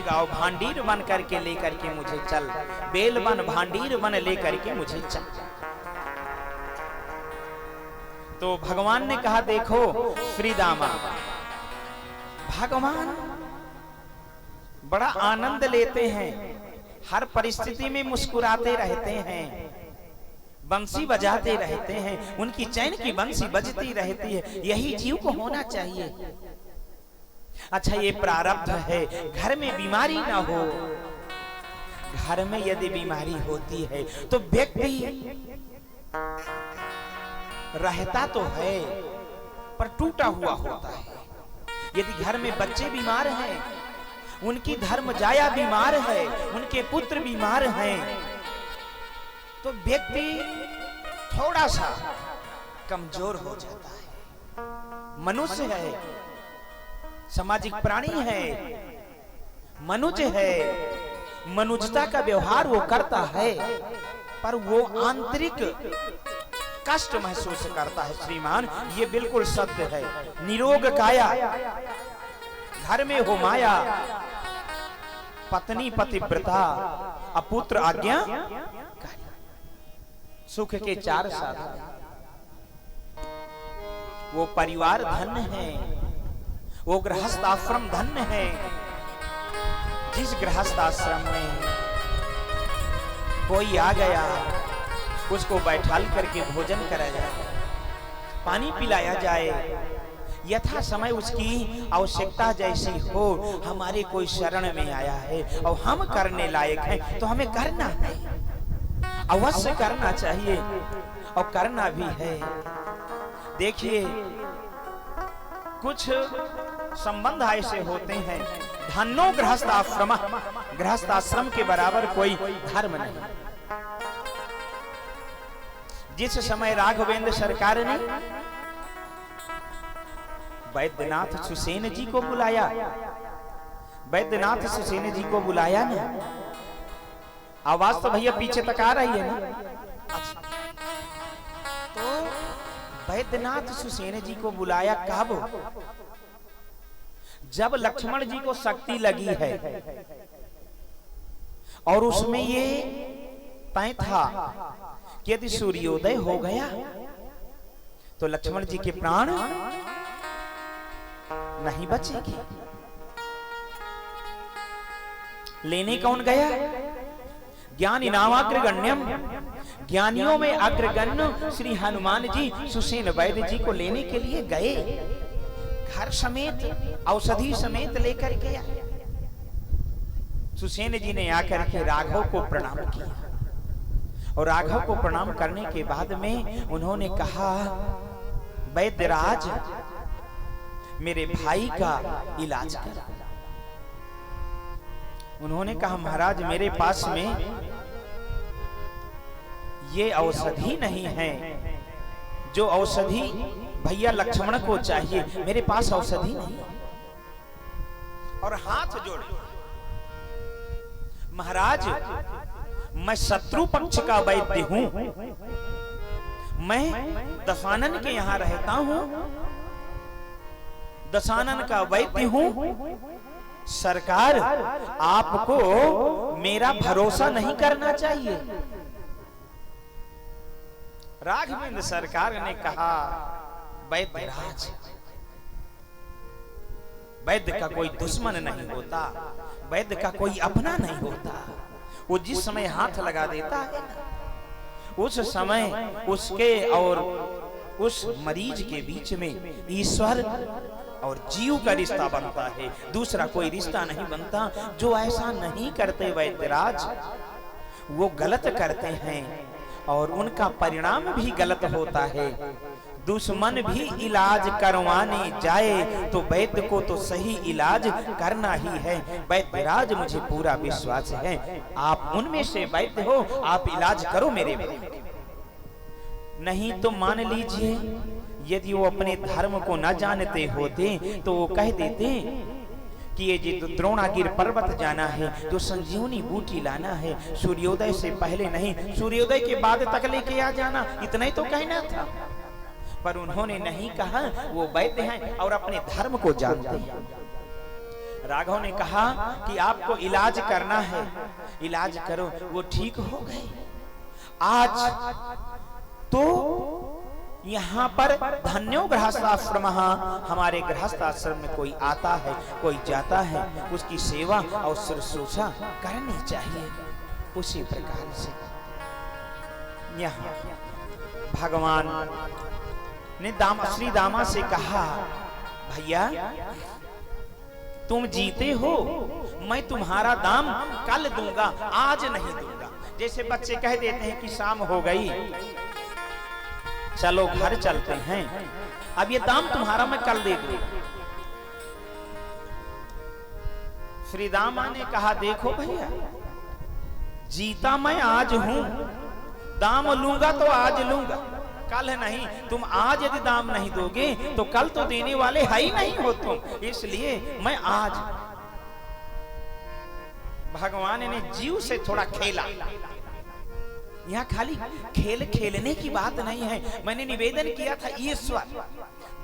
गाओ, भांडीर बन करके लेकर के मुझे चल, बेल बन भांडीर बन लेकर के मुझे चल। तो भगवान ने कहा देखो श्री दामा, भगवान बड़ा आनंद लेते हैं, हर परिस्थिति में मुस्कुराते रहते हैं, बंसी बजाते रहते हैं, उनकी चैन की बंसी बजती रहती है। यही जीव को होना चाहिए। अच्छा ये प्रारब्ध है, घर में बीमारी ना हो। घर में यदि बीमारी होती है तो व्यक्ति रहता तो है पर टूटा हुआ होता है। यदि घर में बच्चे बीमार हैं, उनकी धर्म जाया बीमार है, उनके पुत्र बीमार हैं, तो व्यक्ति थोड़ा सा कमजोर हो जाता है। मनुष्य है, सामाजिक प्राणी है, मनुष्य है, मनुष्यता का व्यवहार वो करता है, पर वो आंतरिक कष्ट महसूस करता है। श्रीमान ये बिल्कुल सत्य है। निरोग काया घर में हो माया, पत्नी पतिव्रता अपुत्र आज्ञा, सुख के चार साधन। वो परिवार धन्य है, वो गृहस्थ आश्रम धन्य है। जिस गृहस्थ आश्रम में कोई आ गया, उसको बैठाल करके भोजन कराया जाए, पानी पिलाया जाए, यथा समय उसकी आवश्यकता जैसी हो। हमारे कोई शरण में आया है और हम करने लायक हैं तो हमें करना है, अवश्य करना चाहिए और करना भी है। देखिए कुछ संबंध ऐसे होते हैं, धन्नो गृहस्थाश्रम, गृहस्थाश्रम के बराबर कोई धर्म नहीं। जिस समय राघवेंद्र सरकार ने वैद्यनाथ सुसेन जी को बुलाया, वैद्यनाथ सुसेन जी को बुलाया ना, आवाज तो भैया पीछे तक आ रही है ना। तो वैद्यनाथ सुसेन जी को बुलाया कब? जब लक्ष्मण जी को शक्ति लगी है और उसमें ये तय था कि यदि सूर्योदय हो गया तो लक्ष्मण जी के प्राण नहीं बचेंगे। लेने कौन गया? ज्ञानी नामाग्रगण्यम, ज्ञानियों में अग्रगण्य श्री हनुमान जी सुसेन वैद्य जी को लेने के लिए गए। घर समेत औषधि समेत लेकर के आए। सुसेन जी ने आकर के राघव को प्रणाम किया और राघव को प्रणाम करने के बाद में उन्होंने कहा, वैद्यराज मेरे भाई का इलाज करा। उन्होंने कहा, महाराज मेरे पास में ये औषधि नहीं है, जो औषधि भैया लक्ष्मण को चाहिए, मेरे पास औषधि नहीं। और हाथ जोड़े, महाराज मैं शत्रु पक्ष का वैद्य हूं, मैं दशानन के यहां रहता हूं, दशानन का वैद्य हूं। सरकार आपको मेरा भरोसा नहीं करना चाहिए। राघवेंद्र सरकार ने कहा, वैद्यराज वैद्य का कोई दुश्मन नहीं होता, वैद्य का कोई अपना नहीं होता। वो जिस समय हाथ लगा देता है उस समय उसके और उस मरीज के बीच में ईश्वर और जीव का रिश्ता बनता है, दूसरा कोई रिश्ता नहीं बनता। जो ऐसा नहीं करते वैद्यराज, वो गलत करते हैं और उनका परिणाम भी गलत होता है। दुश्मन भी इलाज करवाने जाए तो वैद्य को तो सही इलाज करना ही है। वैद्यराज मुझे पूरा विश्वास है, आप उनमें से वैद्य हो, आप इलाज करो मेरे में। नहीं तो मान लीजिए यदि वो अपने धर्म को न जानते होते तो वो कह देते कि ये जी द्रोणागिर पर्वत जाना है, जो संजीवनी बूटी लाना है, सूर्योदय से पहले नहीं सूर्योदय के बाद तक लेके आ जाना, इतना ही तो कहना था। पर उन्होंने नहीं कहा, वो वैद्य हैं और अपने धर्म को जानते हैं। राघव ने कहा कि आपको इलाज करना है, इलाज करो। वो ठीक हो गए। आज तो यहाँ पर धन्यो गृहस्थाश्रम, हमारे गृहस्थाश्रम में कोई आता है, कोई जाता है, उसकी सेवा और शुश्रूषा करनी चाहिए। उसी प्रकार से यहाँ भगवान ने श्री दामा से कहा, भैया तुम जीते हो, मैं तुम्हारा दाम कल दूंगा, आज नहीं दूंगा। जैसे बच्चे कह देते हैं कि शाम हो गई, चलो घर चलते हैं, अब ये दाम तुम्हारा मैं कल दे दूंगा। श्री दामा ने कहा, देखो भैया, जीता मैं आज हूं, दाम लूंगा तो आज लूंगा, कल नहीं। तुम आज यदि दाम नहीं दोगे तो कल तो देने वाले है ही नहीं हो तुम, इसलिए मैं आज। भगवान ने जीव से थोड़ा खेला। यहाँ खाली खेल खेलने की बात नहीं है। मैंने निवेदन किया था, ईश्वर,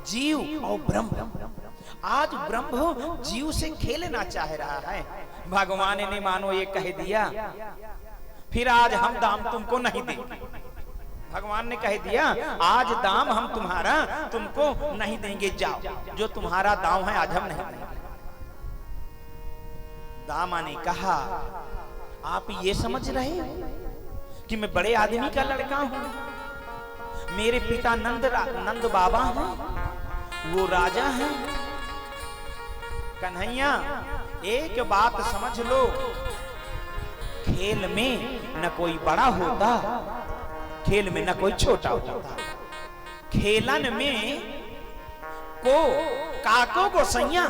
जीव और ब्रह्म, आज ब्रह्म जीव से खेलना चाह रहा है। भगवान ने मानो ये कह दिया, फिर आज हम दाम तुमको नहीं देंगे। भगवान ने कह दिया, आज दाम हम तुम्हारा तुमको नहीं देंगे, जाओ, जो तुम्हारा दाम है आज हम नहीं देंगे। दामा ने कहा, आप ये समझ रहे हो कि मैं बड़े आदमी का लड़का हूं? मेरे पिता नंद बाबा हैं, वो राजा हैं। कन्हैया, एक बात समझ लो, खेल में न कोई बड़ा होता, खेल में न कोई छोटा होता। खेलन में को काको को सैया,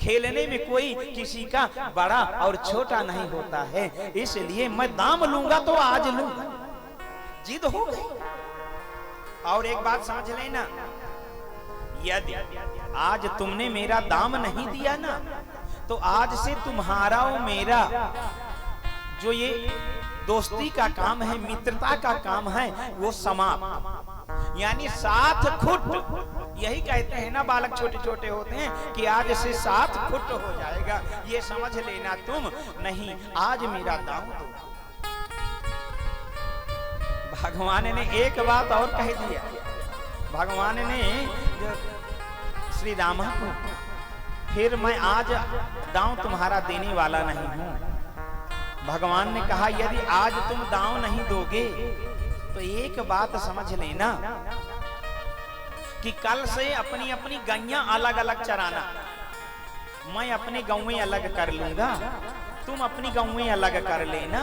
खेलने में कोई किसी का बड़ा और छोटा नहीं होता है। इसलिए मैं दाम लूंगा तो आज लूंगा, जिद हो गई। और एक बात समझ लेना, यदि आज तुमने मेरा दाम नहीं दिया ना, तो आज से तुम्हारा और मेरा जो ये दोस्ती का काम है, मित्रता का काम है, वो समाप्त। यानी 7 फुट, यही कहते हैं ना बालक छोटे छोटे होते हैं कि आज से 7 फुट हो जाएगा, ये समझ लेना तुम। नहीं, आज मेरा दाम दो। भगवान ने एक बात और कह दिया। भगवान ने श्री दामा को, फिर मैं आज दांव तुम्हारा देने वाला नहीं हूं। भगवान ने कहा, यदि आज तुम दांव नहीं दोगे तो एक बात समझ लेना कि कल से अपनी अपनी गैया अलग अलग चराना। मैं अपने गौएं अलग कर लूंगा, तुम अपनी गौएं अलग कर लेना।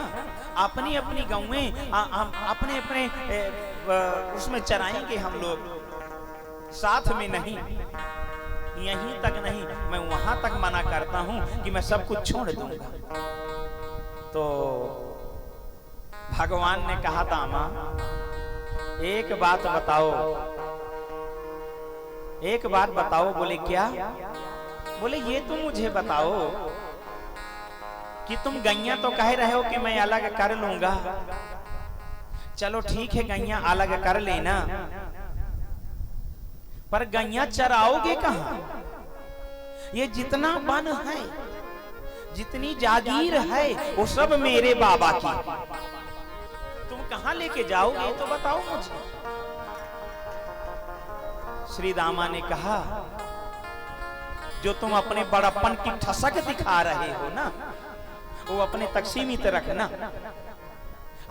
अपनी अपनी गौएं अपने अपने उसमें चराएंगे हम लोग, साथ में नहीं। यहीं तक नहीं, मैं वहां तक मना करता हूं कि मैं सब कुछ छोड़ दूंगा। तो भगवान ने कहा, दामा एक बात बताओ, एक बात बताओ। बोले क्या? बोले ये तुम मुझे बताओ कि तुम गैया तो कह रहे हो कि मैं अलग कर लूंगा, चलो ठीक है गैया अलग कर लेना, पर गैया चराओगे कहां? ये जितना वन है, जितनी जागीर है, वो सब मेरे बाबा की, तुम कहां लेके जाओगे तो बताओ मुझे। श्री दामा ने कहा, जो तुम अपने बड़प्पन की ठसक दिखा रहे हो ना, वो अपने तक सीमित रखना।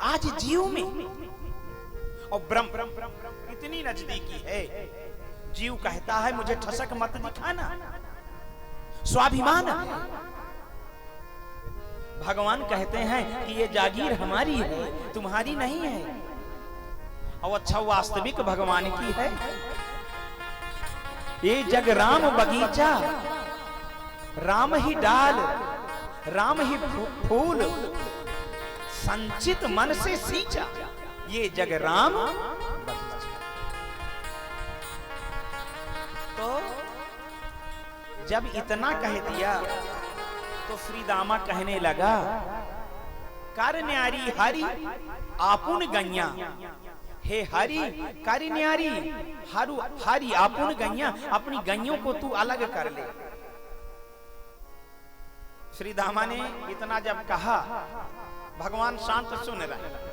आज जीव में और ब्रह्म इतनी नजदीकी है, जीव कहता है मुझे ठसक मत दिखाना, स्वाभिमान। भगवान कहते हैं कि ये जागीर हमारी है, तुम्हारी नहीं है। और अच्छा वास्तविक भगवान की है। ये जग राम बगीचा, राम ही डाल, राम ही फूल, संचित मन से सींचा, ये जग राम बगीचा। तो जब इतना कह दिया तो श्री दामा कहने लगा, कर न्यारी हरि आपुन गैया, हे हरि कर न्यारी हरि आपुन गैया, अपनी गैयों को तू अलग कर ले। श्री दामा ने इतना जब कहा, भगवान शांत सुन रहे।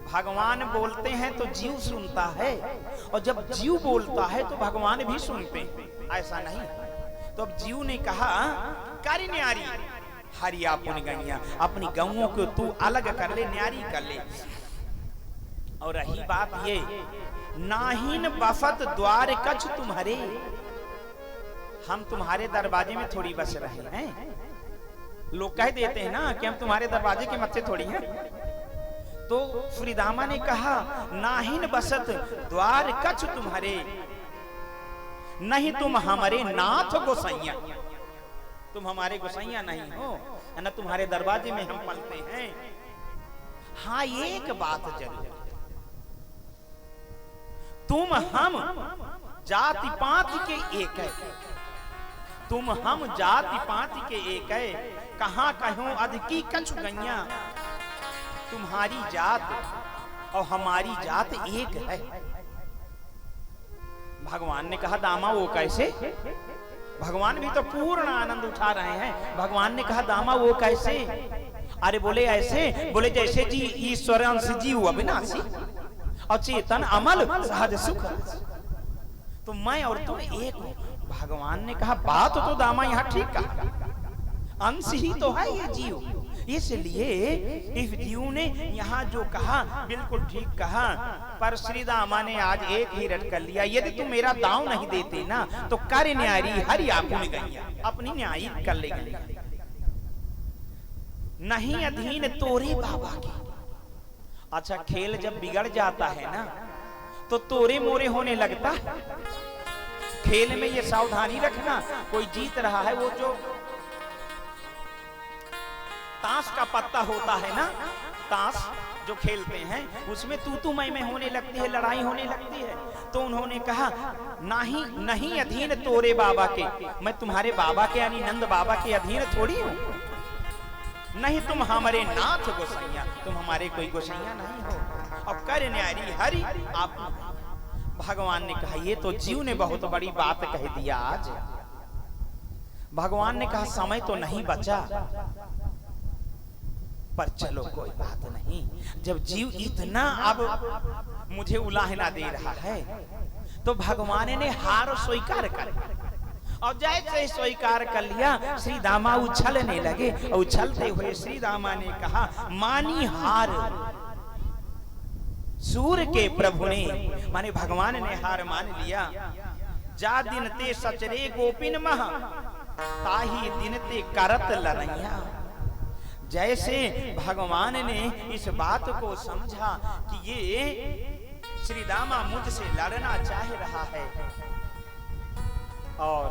भगवान बोलते हैं तो जीव सुनता है, और जब जीव बोलता है तो भगवान भी सुनते हैं, ऐसा नहीं। तो अब जीव ने कहा, कारी न्यारी हरि आपुन गैया, अपनी गौओं को तू अलग कर ले, न्यारी कर ले। और रही बात ये, नाहीन बफत द्वार कछ तुम्हारे, हम तुम्हारे दरवाजे में थोड़ी बस रहे हैं। लोग कह देते हैं ना कि हम तुम्हारे दरवाजे के मत्थे थोड़ी हैं। तो श्री दामा ने कहा, नाहीन बसत द्वार कछ तुम्हारे, नहीं तुम हमारे नाथ गोसैया, तुम हमारे गोसैया नहीं हो, न तुम्हारे दरवाजे में हम पलते हैं। हाँ, एक बात जरूर, तुम हम जाति पाति के एक है, तुम हम जाति पाति के एक है, कहां कहो अधिकी कछु गैया, तुम्हारी जात और हमारी जात एक है। भगवान ने कहा, दामा वो कैसे? भगवान भी तो पूर्ण आनंद उठा रहे हैं। भगवान ने कहा, दामा वो कैसे? अरे बोले ऐसे, बोले जैसे जी ईश्वर अंश जीव अविनाशी और चेतन अमल सहज सुख, तो मैं और तुम एक हो। भगवान ने कहा, बात तो दामा यहाँ ठीक कहा, अंश ही तो है ये जीव, इसलिए इस जीव ने यहाँ जो कहा बिल्कुल ठीक कहा। पर श्री दामा ने आज एक ही रट कर लिया, यदि तुम मेरा दांव नहीं देते ना तो कार्य न्यारी हरि आपुन गैया, अपनी न्यायी कर ले गई, नहीं अधीन तोरे बाबा की। अच्छा, खेल जब बिगड़ जाता है ना तो तोरे मोरे होने लगता है। खेल में ये सावधानी रखना, कोई जीत रहा है, वो जो ताश का पत्ता होता है ना, ताश जो खेलते हैं उसमें तू मैं होने लगती है, लड़ाई होने लगती है। तो उन्होंने कहा, नहीं अधीन तोरे बाबा के, मैं तुम्हारे बाबा के यानी नंद बाबा के अधीन थोड़ी हूं, नहीं तुम हमारे नाथ गोसैया, तुम हमारे कोई गोसैया नहीं हो। और कर न्यारी हरि आप। भगवान ने कहा, ये तो जीव ने बहुत बड़ी बात कह दिया आज। भगवान ने कहा, समय तो नहीं बचा, पर चलो कोई बात नहीं, जब जीव इतना अब मुझे उलाहना दे रहा है तो भगवान ने हार स्वीकार कर, और जैसे स्वीकार कर लिया श्री दामा उछलने लगे। और उछलते हुए श्री दामा ने कहा, मानी हार सूर के प्रभु ने, माने भगवान ने हार मान लिया। जा दिन ते सचरे गोपिन मह, ताही दिन ते करत लड़ैया। जैसे भगवान ने इस बात को समझा कि ये श्री दामा मुझसे लड़ना चाह रहा है और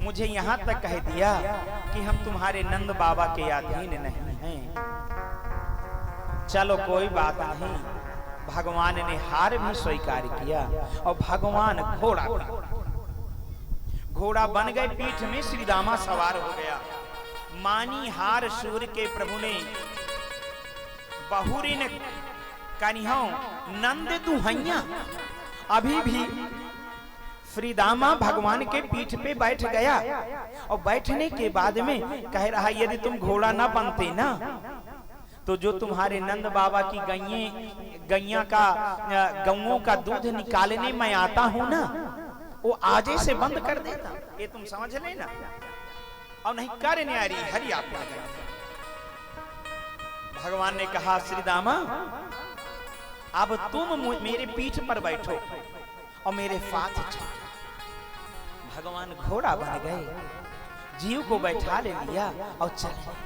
मुझे यहाँ तक कह दिया कि हम तुम्हारे नंद बाबा के अधीन नहीं हैं, चलो कोई बात नहीं। भगवान ने हार भी स्वीकार किया और भगवान घोड़ा बन गए, पीठ में श्री दामा सवार हो गया। मानी हार सूर के प्रभु ने, बहुरिन कनिहो नंद दुहैया। अभी भी श्री दामा भगवान के पीठ पे बैठ गया और बैठने के बाद में कह रहा, यदि तुम घोड़ा ना बनते ना तो जो तुम्हारे नंद बाबा की गैया का गौओं का दूध निकालने में आता हूं ना, वो आजे से बंद कर देता। ये तुम समझ लेना, और नहीं कर न्यारी हरि आपुन गैया। भगवान ने कहा, श्री दामा अब तुम मेरे पीठ पर बैठो और मेरे साथ चलो। भगवान घोड़ा बन गए, जीव को बैठा ले लिया और चले।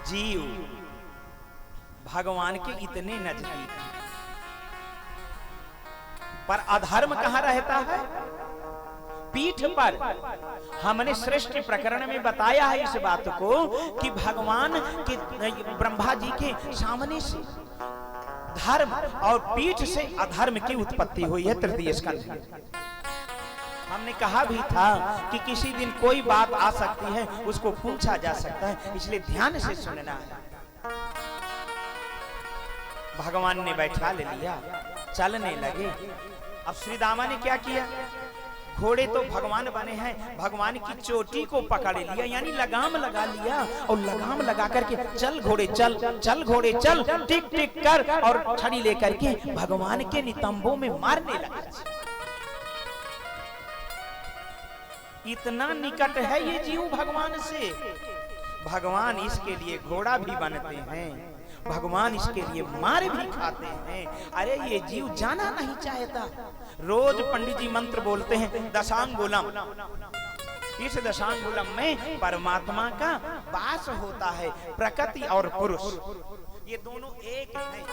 जीव भगवान के इतने नजदीक, पर अधर्म कहां रहता है? पीठ पर। हमने सृष्टि प्रकरण में बताया है इस बात को कि भगवान के ब्रह्मा जी के सामने से धर्म और पीठ से अधर्म की उत्पत्ति हुई है। तृतीय स्कंध में हमने कहा भी था कि किसी दिन कोई बात आ सकती है, उसको पूछा जा सकता है, इसलिए ध्यान से सुनना है। भगवान ने बैठा ले लिया, चलने लगे। अब श्री दामा ने क्या किया? घोड़े तो भगवान बने हैं, भगवान की चोटी को पकड़ लिया, यानी लगाम लगा लिया, और लगाम लगा करके चल घोड़े चल, चल घोड़े चल, टिक टिक कर, और छड़ी लेकर के भगवान के नितंबों में मारने लगा। इतना निकट है ये जीव भगवान से। भगवान इसके लिए घोड़ा भी बनते हैं, भगवान इसके लिए मार भी खाते हैं। अरे ये जीव जाना नहीं चाहता। रोज पंडित जी मंत्र बोलते हैं दशांगुलम, इस दशांगुलम में परमात्मा का वास होता है। प्रकृति और पुरुष ये दोनों एक हैं।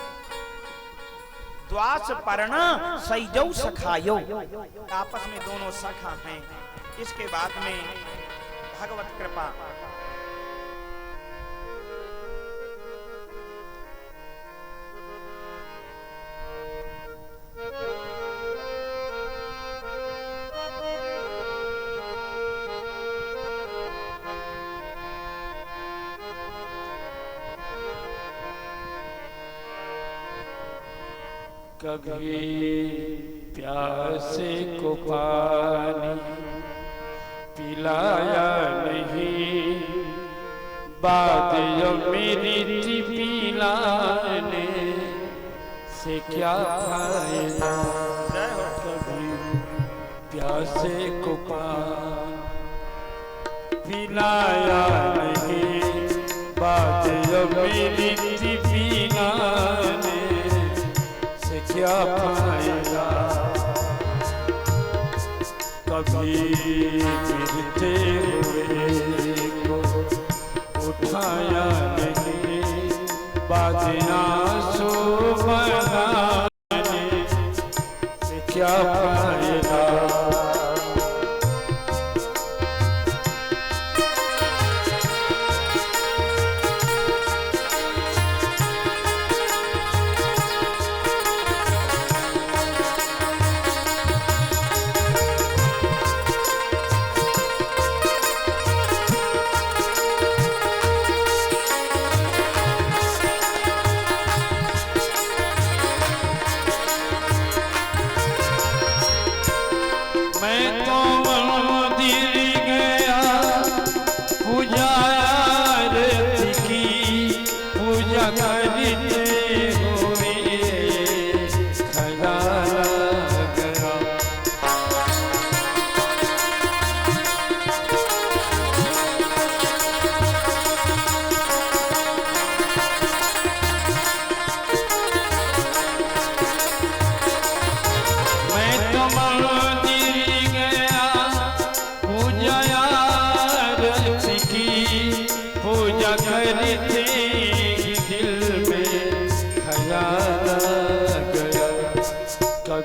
द्वास पर्णा सैजौ सखायो, आपस में दोनों सखा हैं। इसके बाद में भगवत कृपा, कभी प्यासे को पानी पिलाया नहीं, बात जो मेरी पिलाने से क्या फायदा। कभी प्यासे को पानी पिलाया नहीं, बात जो मेरी पिलाने से क्या फायदा। कभी गिरते हुए को उठाया नहीं, बाजना सो बनाने से क्या फायदा।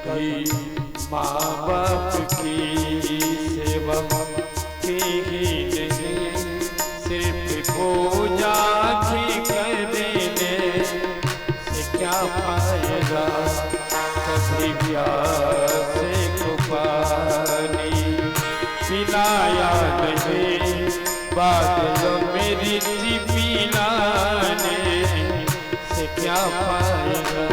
कभी माँ बाप की सेवा की ही नहीं, सिर्फ पूजा की करने से क्या फायदा। कभी प्यासे को पानी पिलाया नहीं, बात जो मेरी पिलाने से क्या फायदा।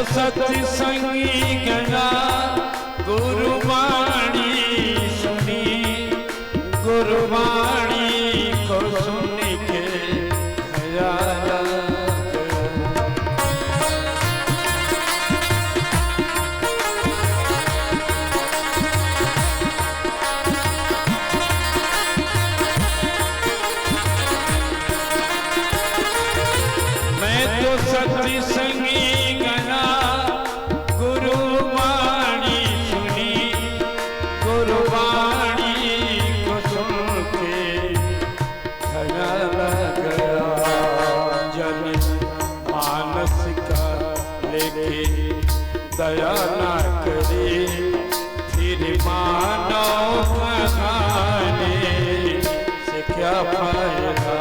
सत्संगी गया गुरुवाणी सुनी, गुरुवाणी को सुन के खयाल मैं तो सत्संगी गया गुरुवाणी सुनी, गुरुवाणी को सुन के खयाल गया। जन मानस का लेके दया न करे, फिर मानव फायदा।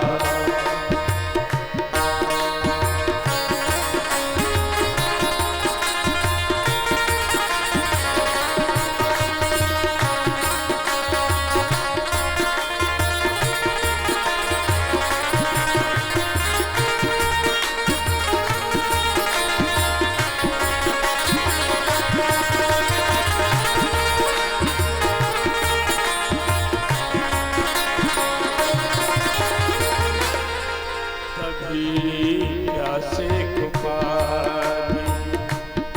प्यासे को पानी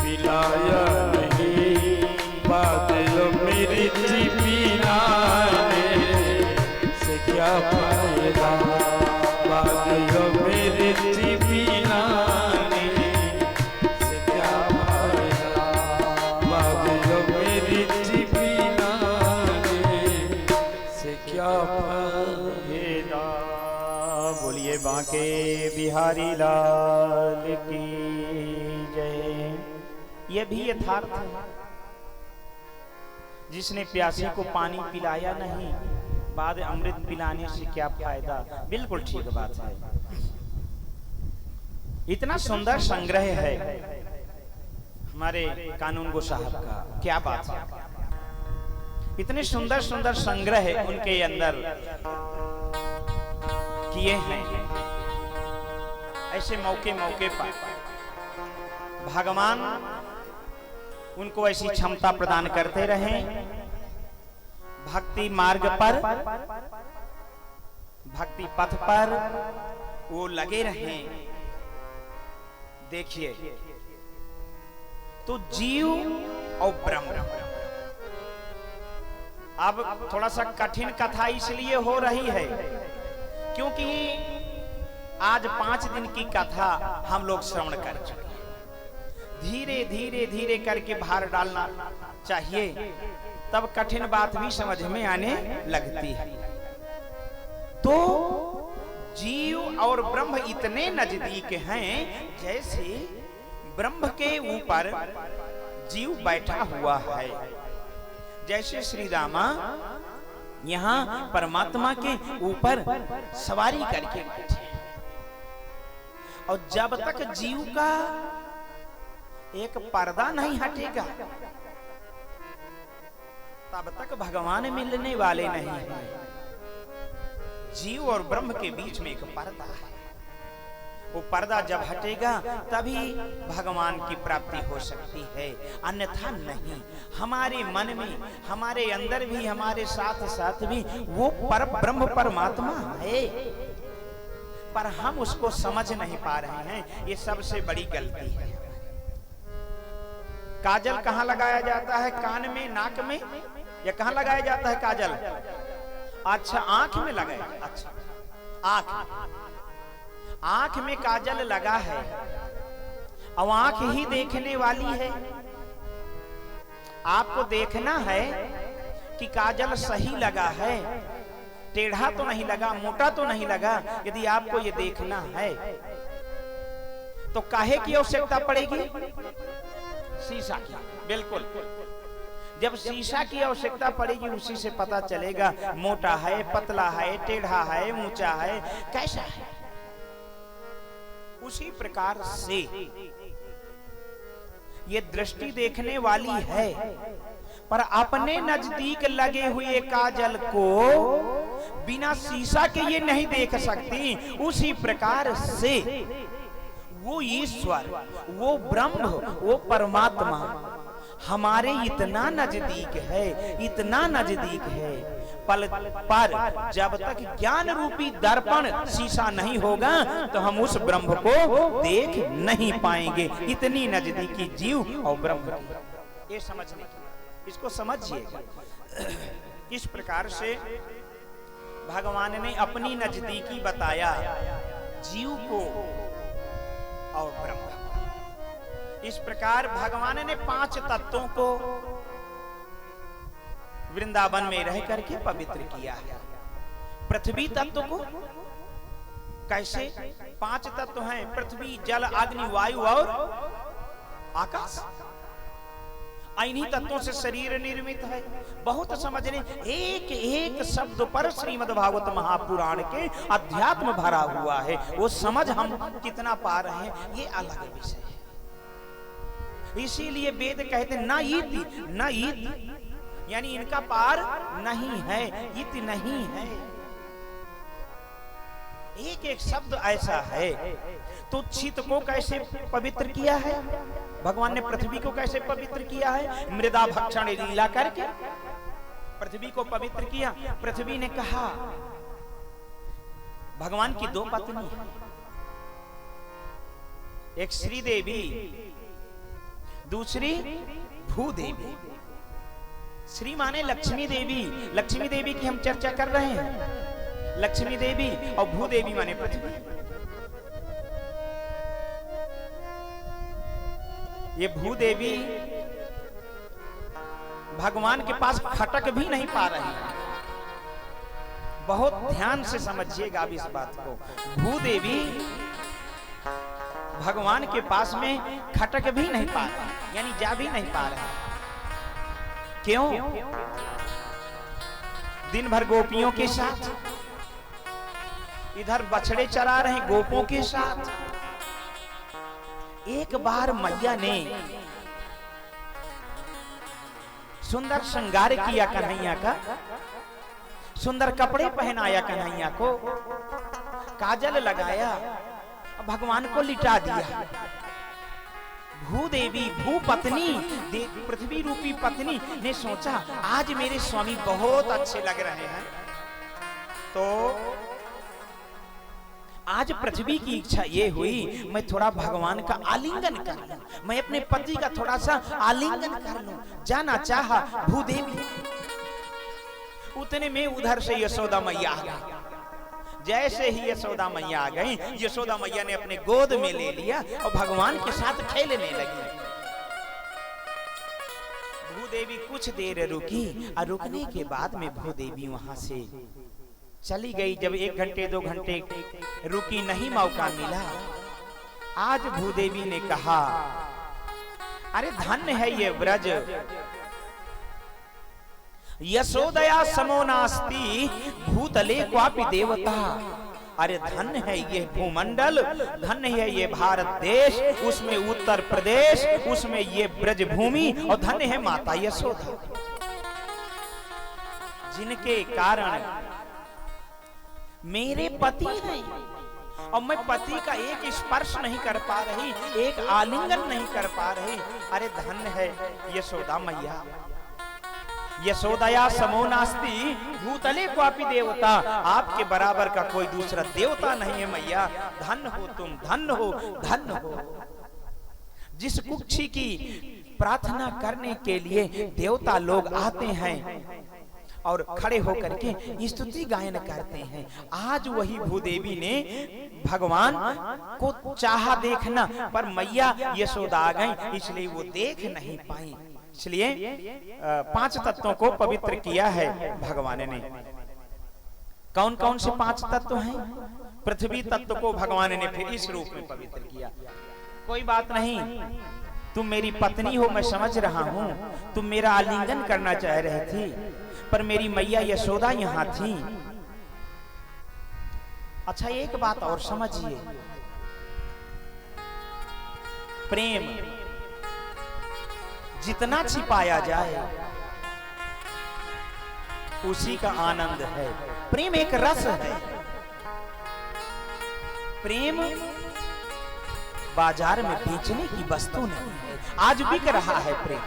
पिलाया नहीं, बादलों मेरी पिलाने से क्या फायदा। बादलों मेरी पिलाने से क्या फायदा। बादलों मेरी पिलाने से क्या फायदा। बोलिए बांके बिहारी लाल की जय। ये भी यथार्थ है, जिसने प्यासे को पानी पिलाया नहीं, बाद अमृत पिलाने से क्या फायदा। बिल्कुल ठीक बात है। इतना सुंदर संग्रह है हमारे कानून गो साहब का, क्या बात है। इतने सुंदर सुंदर संग्रह उनके अंदर किए हैं। ऐसे मौके मौके पर भगवान उनको ऐसी क्षमता प्रदान करते रहे, भक्ति मार्ग पर, भक्ति पथ पर वो लगे रहे। देखिए तो जीव और ब्रह्म, अब थोड़ा सा कठिन कथा इसलिए हो रही है क्योंकि आज 5 दिन की कथा हम लोग श्रवण कर चुके हैं। धीरे धीरे धीरे करके भार डालना चाहिए, तब कठिन बात भी समझ में आने लगती है। तो जीव और ब्रह्म इतने नजदीक हैं जैसे ब्रह्म के ऊपर जीव बैठा हुआ है। जैसे श्री रामा यहाँ परमात्मा के ऊपर सवारी करके बैठे, और जब तक जीव का एक पर्दा नहीं हटेगा तब तक भगवान मिलने वाले नहीं हैं। जीव और ब्रह्म के बीच में एक पर्दा है, वो पर्दा जब हटेगा तभी भगवान की प्राप्ति हो सकती है, अन्यथा नहीं। हमारे मन में, हमारे अंदर भी, हमारे साथ साथ भी वो पर ब्रह्म परमात्मा है, पर हम उसको समझ नहीं पा रहे हैं। ये सबसे बड़ी गलती है। काजल कहाँ लगाया जाता है? कान में, नाक में, या कहाँ लगाया जाता है काजल? अच्छा, आंख में लगाया। अच्छा, आंख में काजल लगा है, और आंख ही देखने वाली है। आपको देखना है कि काजल सही लगा है, टेढ़ा तो नहीं लगा, मोटा तो नहीं लगा। यदि आपको ये देखना है तो काहे की आवश्यकता पड़ेगी? शीशा की। बिल्कुल, जब शीशा की आवश्यकता पड़ेगी उसी से पता चलेगा मोटा है, पतला है, टेढ़ा है, ऊंचा है, कैसा है। उसी प्रकार से ये दृष्टि देखने वाली है, पर अपने नजदीक लगे हुए काजल को बिना शीशा के ये नहीं देख सकती। उसी प्रकार से वो ईश्वर, वो ब्रह्म, वो परमात्मा हमारे इतना नजदीक है, इतना नजदीक है, पर जब तक ज्ञान रूपी दर्पण शीशा नहीं होगा तो हम उस ब्रह्म को देख नहीं पाएंगे। इतनी नजदीकी जीव और ब्रह्म की, ये समझने की, इसको समझिएगा। इस प्रकार से भगवान ने अपनी नजदीकी बताया जीव को और ब्रह्म। इस प्रकार भगवान ने 5 तत्वों को वृंदावन में रह करके पवित्र किया है। पृथ्वी तत्व को कैसे? 5 तत्व हैं, पृथ्वी, जल, अग्नि, वायु और आकाश। इन्हीं तत्वों से शरीर निर्मित है। बहुत समझने, एक एक शब्द पर श्रीमद् भागवत महापुराण के अध्यात्म भरा हुआ है। वो समझ हम कितना पा रहे हैं ये अलग विषय है। इसीलिए वेद कहते न इति न इति, यानी इनका पार नहीं है, इति नहीं है। एक एक शब्द ऐसा है। तो चित्त को कैसे पवित्र किया है भगवान ने, पृथ्वी को कैसे पवित्र किया है, मृदा भक्षण लीला करके पृथ्वी को पवित्र किया। पृथ्वी ने कहा, भगवान की दो पत्नी है, एक श्री देवी, दूसरी भूदेवी। श्री माने लक्ष्मी देवी, लक्ष्मी देवी की हम चर्चा कर रहे हैं। लक्ष्मी देवी और भूदेवी माने पृथ्वी। ये भूदेवी भगवान के पास खटक भी नहीं पा रही है। बहुत ध्यान से समझिएगा अब इस बात को। भूदेवी भगवान के पास में खटक भी नहीं पा रही, यानी जा भी नहीं पा रही। क्यों? दिन भर गोपियों के साथ, इधर बछड़े चरा रहे गोपों के साथ। एक बार मैया ने सुंदर श्रृंगार किया कन्हैया का, सुंदर कपड़े पहनाया कन्हैया को, काजल लगाया, भगवान को लिटा दिया। भूदेवी, भूपत्नी, पृथ्वी रूपी पत्नी ने सोचा आज मेरे स्वामी बहुत अच्छे लग रहे हैं, तो आज पृथ्वी की इच्छा ये हुई मैं थोड़ा भगवान का आलिंगन कर लूं, मैं अपने पति का थोड़ा सा आलिंगन कर लूं। जाना चाहा भूदेवी। उतने में उधर से यशोदा मैया आ गई। जैसे ही यशोदा मैया आ गई, यशोदा मैया ने अपने गोद में ले लिया और भगवान के साथ खेलने लगी। भूदेवी कुछ देर रुकी और रुकने के बाद में भूदेवी वहां से चली गई। जब 1 घंटे 2 घंटे रुकी, नहीं मौका मिला। आज भूदेवी ने कहा, अरे धन्य है ये व्रज, यशोदया समो नास्ति भूतले क्वापि देवता। अरे धन्य है ये भूमंडल, धन्य है ये भारत देश, उसमें उत्तर प्रदेश, उसमें ये ब्रज भूमि, और धन्य है माता यशोदा, जिनके कारण मेरे पति हैं और मैं पति का एक स्पर्श नहीं कर पा रही, एक आलिंगन नहीं कर पा रही। अरे धन्य है यशोदा मैया। यशोदया समो नास्ति भूतले क्वापि देवता, आपके बराबर का कोई दूसरा देवता नहीं है मैया। धन्य हो तुम, धन्य हो, धन्य हो। जिस कुक्षी की प्रार्थना करने के लिए देवता लोग आते हैं और खड़े होकर के स्तुति गायन करते हैं, आज वही भूदेवी ने भगवान को चाहा देखना, पर मैया यशोदा आ गई, इसलिए वो देख नहीं पाई। इसलिए 5 तत्वों को पवित्र किया है भगवान ने। कौन कौन से 5 तत्व हैं? पृथ्वी तत्व को भगवान ने फिर इस रूप में पवित्र किया। कोई बात नहीं, तुम मेरी पत्नी हो, मैं समझ रहा हूं, तुम मेरा आलिंगन करना चाह रही थी, पर मेरी मैया यशोदा यहां थी। अच्छा एक बात और समझिए, प्रेम जितना छिपाया जाए उसी का आनंद है। प्रेम एक रस है। प्रेम बाजार में बेचने की वस्तु नहीं है। आज बिक रहा है प्रेम,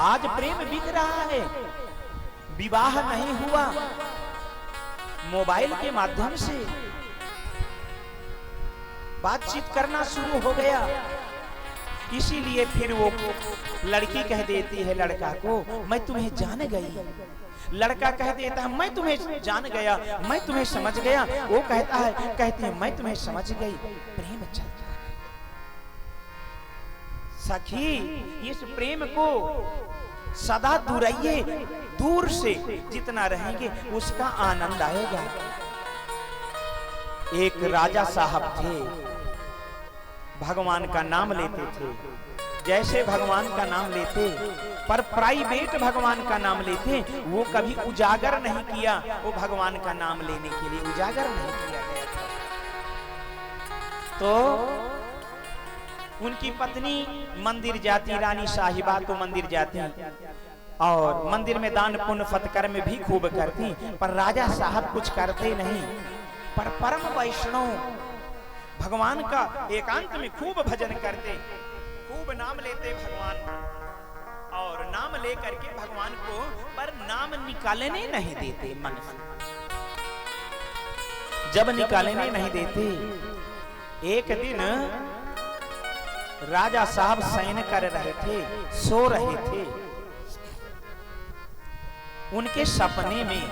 आज प्रेम बिक रहा है। विवाह नहीं हुआ, मोबाइल के माध्यम से बातचीत करना शुरू हो गया। इसीलिए फिर वो लड़की कह देती है लड़का को, मैं तुम्हें जान गई। लड़का कह देता है मैं तुम्हें जान गया, मैं तुम्हें समझ गया। वो कहती है मैं तुम्हें समझ गई। प्रेम चलता है। सखी, इस प्रेम को सदा दुराइए, दूर से जितना रहेंगे उसका आनंद आएगा। एक राजा साहब थे, भगवान का नाम लेते थे, जैसे भगवान का नाम लेते, पर प्राइवेट भगवान का नाम लेते, वो कभी उजागर नहीं किया। वो भगवान का नाम लेने के लिए उजागर नहीं किया गया था। तो उनकी पत्नी मंदिर जाती, रानी साहिबा तो मंदिर जाती और मंदिर में दान पुण्य फतकर्म भी खूब करती, पर राजा साहब कुछ करते नहीं। पर परम वैष्णव भगवान का एकांत में खूब भजन करते, खूब नाम लेते भगवान, और नाम ले करके भगवान को, पर नाम निकालने नहीं देते मन से। जब निकालने नहीं देते, एक दिन राजा साहब शयन कर रहे थे, सो रहे थे। उनके सपने में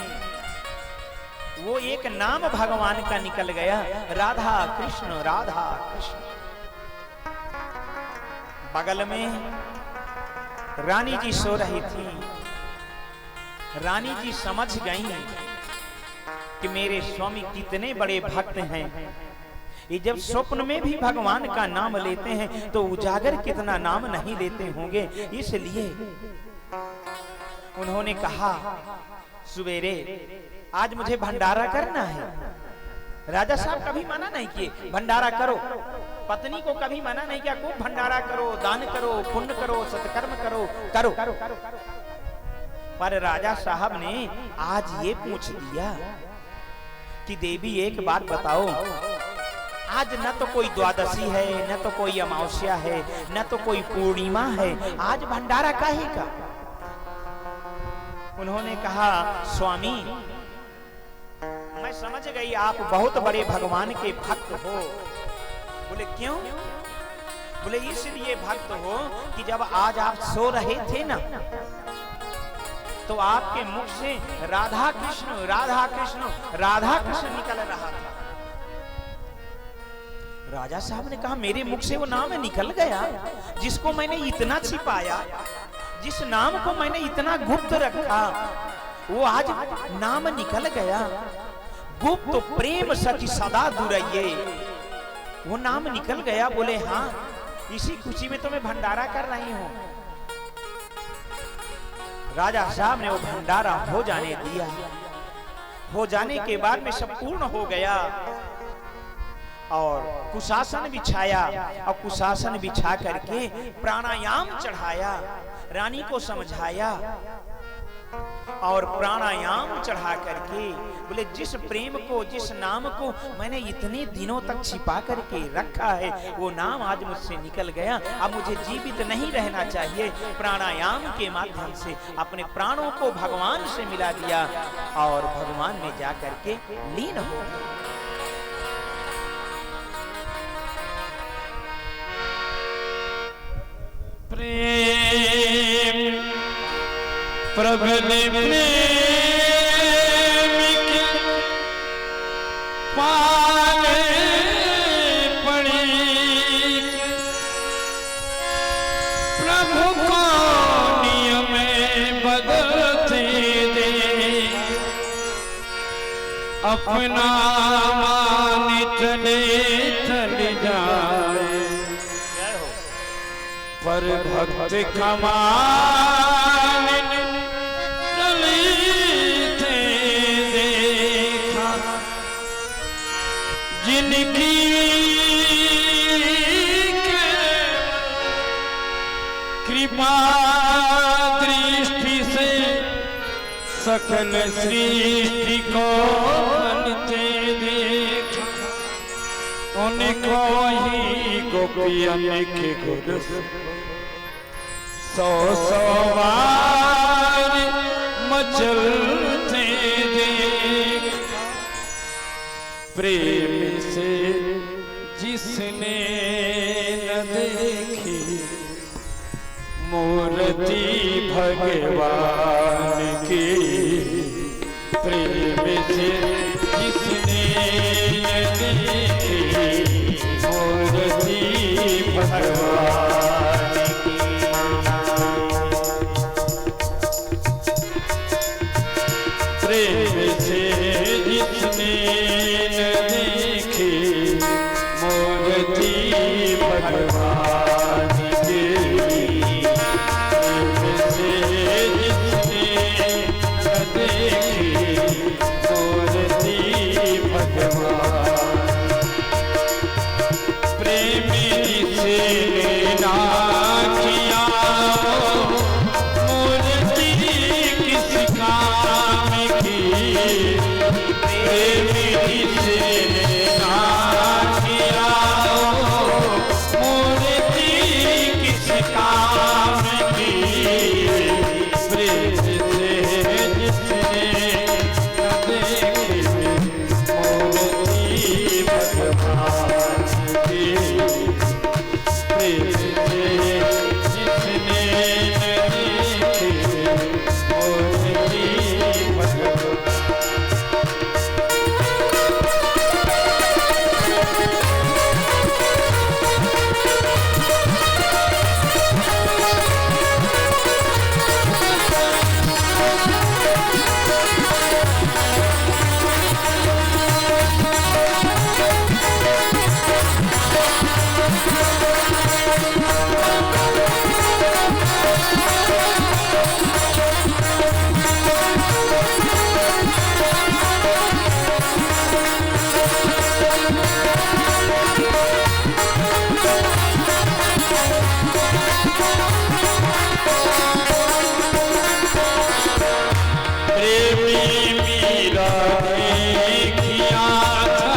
वो एक नाम भगवान का निकल गया, राधा कृष्ण राधा कृष्ण। बगल में रानी जी सो रही थी। रानी जी समझ गई कि मेरे स्वामी कितने बड़े भक्त हैं। ये जब स्वप्न में भी भगवान का नाम लेते हैं तो उजागर कितना नाम नहीं लेते होंगे। इसलिए उन्होंने कहा, सवेरे आज मुझे भंडारा करना है। राजा साहब कभी मना नहीं किए, भंडारा करो। पत्नी को कभी मना नहीं किया, खूब भंडारा करो, दान करो, पुण्य करो, सत्कर्म करो, करो। पर राजा साहब ने आज ये पूछ दिया कि देवी एक बात बताओ, आज न तो कोई द्वादशी है, न तो कोई अमावस्या है, न तो कोई पूर्णिमा है, आज भंडारा काहे का? उन्होंने कहा, स्वामी मैं समझ गई आप बहुत बड़े भगवान के भक्त हो। बोले क्यों? बोले इसलिए भक्त हो कि जब आज आप सो रहे थे ना, तो आपके मुख से राधा कृष्ण राधा कृष्ण राधा कृष्ण निकल रहा था। राजा साहब ने कहा, मेरे मुख से वो नाम निकल गया जिसको मैंने इतना छिपाया, जिस नाम को मैंने इतना गुप्त रखा, वो आज नाम निकल गया। गुप्त तो प्रेम सच सदा दुरइये, वो नाम निकल गया। बोले हाँ, इसी खुशी में तो मैं भंडारा कर रही हूं। राजा साहब ने वो भंडारा हो जाने दिया। हो जाने के बाद में सब पूर्ण हो गया और कुशासन बिछाया, और कुशासन बिछा करके प्राणायाम चढ़ाया, रानी को समझाया और प्राणायाम चढ़ा करके बोले, जिस प्रेम को, जिस नाम को मैंने इतने दिनों तक छिपा करके रखा है, वो नाम आज मुझसे निकल गया। अब मुझे जीवित नहीं रहना चाहिए। प्राणायाम के माध्यम से अपने प्राणों को भगवान से मिला दिया और भगवान में जा करके लीन हो गए। प्रेम प्रबल प्रेम के पाले पड़ी, प्रभु को नियम बदलते दे, अपना मान चले चले जाए, पर भक्त कमान चली थे देखा, जिनकी कृपा दृष्टि से सकल सृष्टि को बनते देखा, उनको ही गोपियन के गुरु सौ बार मचलते देख, प्रेम से जिसने न देखी मूर्ति भगवान की, प्रेम से जिसने न देखी मूर्ति भगवान की, प्रेम से जिसने न देखी मूर्ति भगवान की। भगवान। प्रेम जिसने ना किया मूर्ति किस काम की। प्रेम जिसने ना किया मूर्ति किस काम की। प्रेम से जिसने न देखी मूर्ति भगवान की। प्रेम से जिसने न देखी मूर्ति भगवान। प्रेमी मीरा ने किया था,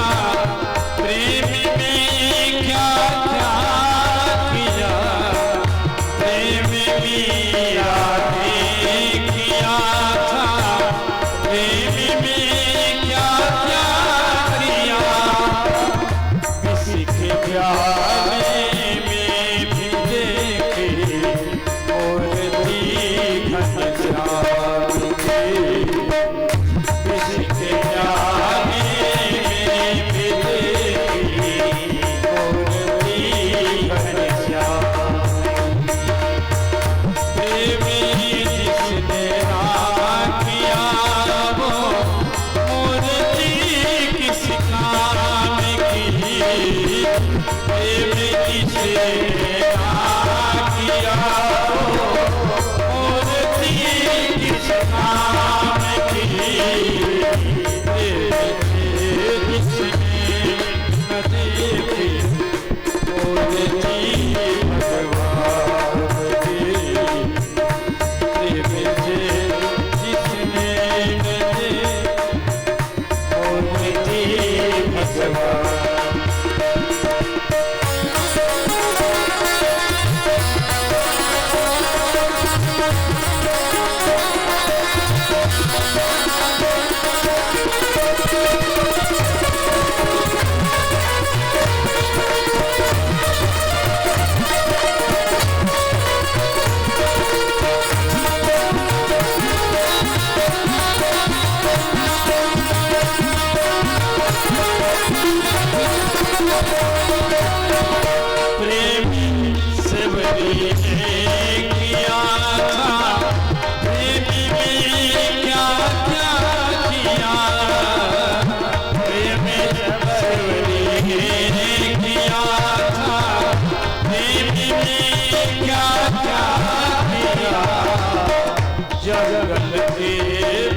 प्रेम में क्या क्या किया। प्रेम मीरा ने किया था, प्रेम में क्या क्या किया। किसी के प्यारे में भी देखे मूर्ति घनश्याम की। किसके प्यारे में भी देखी मूर्ति घनश्याम। प्रेम जिसने ना किया वो मूर्ति किस काम की। प्रेम जिसने ना किया वो मूर्ति किस काम की। प्रेम से जिसने न देखी मूर्ति भगवान की। प्रेम से जिसने न देखी मूर्ति भगवान। प्रेमी सबरी ने किया था, प्रेमी में क्या क्या किया। प्रेमी सबरी ने किया था, प्रेमी में क्या क्या किया। जगत के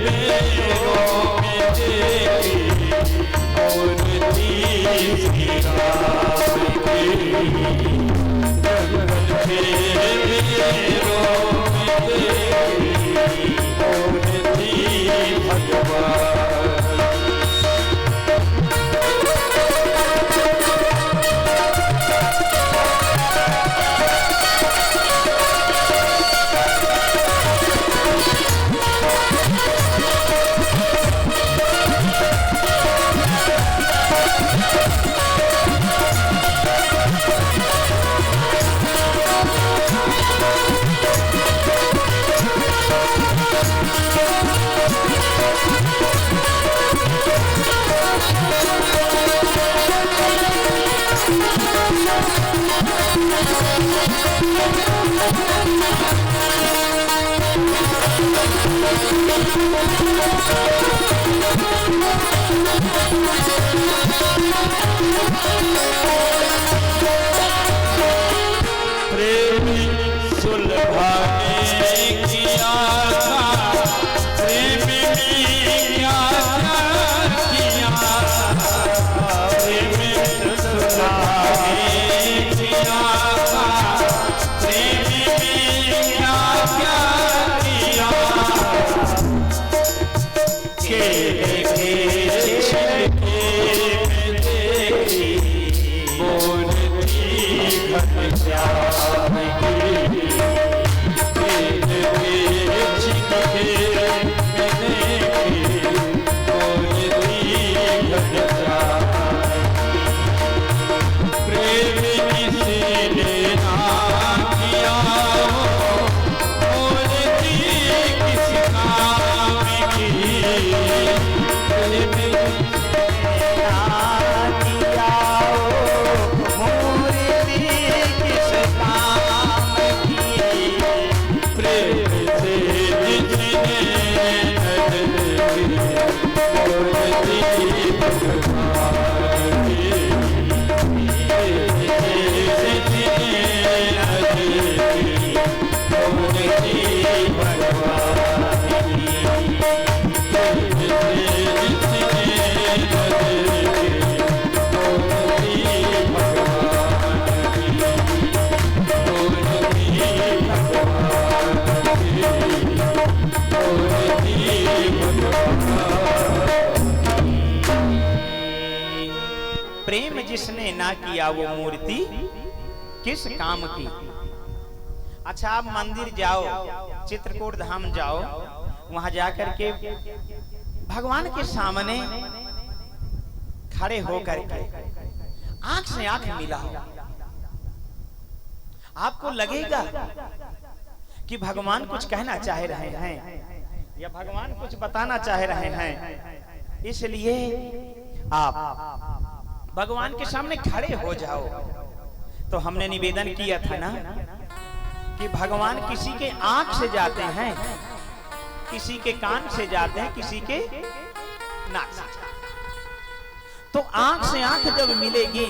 बेरों में देखी मूर्ति राम की। जगत के बेरों में देखी मूर्ति भगवान। प्रेमी सुलभा ने किया था, प्रेम में क्या क्या किया। प्रेम जिसने ना किया वो मूर्ति किस काम की। अच्छा, आप मंदिर जाओ, चित्रकूट धाम जाओ, वहां जाकर के भगवान के सामने खड़े होकर के आंख से आंख मिलाओ, आपको लगेगा कि भगवान कुछ कहना चाह रहे हैं या भगवान कुछ बताना चाह रहे हैं। इसलिए आप भगवान के सामने खड़े हो जाओ। तो हमने निवेदन किया था ना कि भगवान किसी के आंख से जाते हैं, किसी के कान से जाते हैं, किसी के नाक से। तो आंख से आंख जब मिलेगी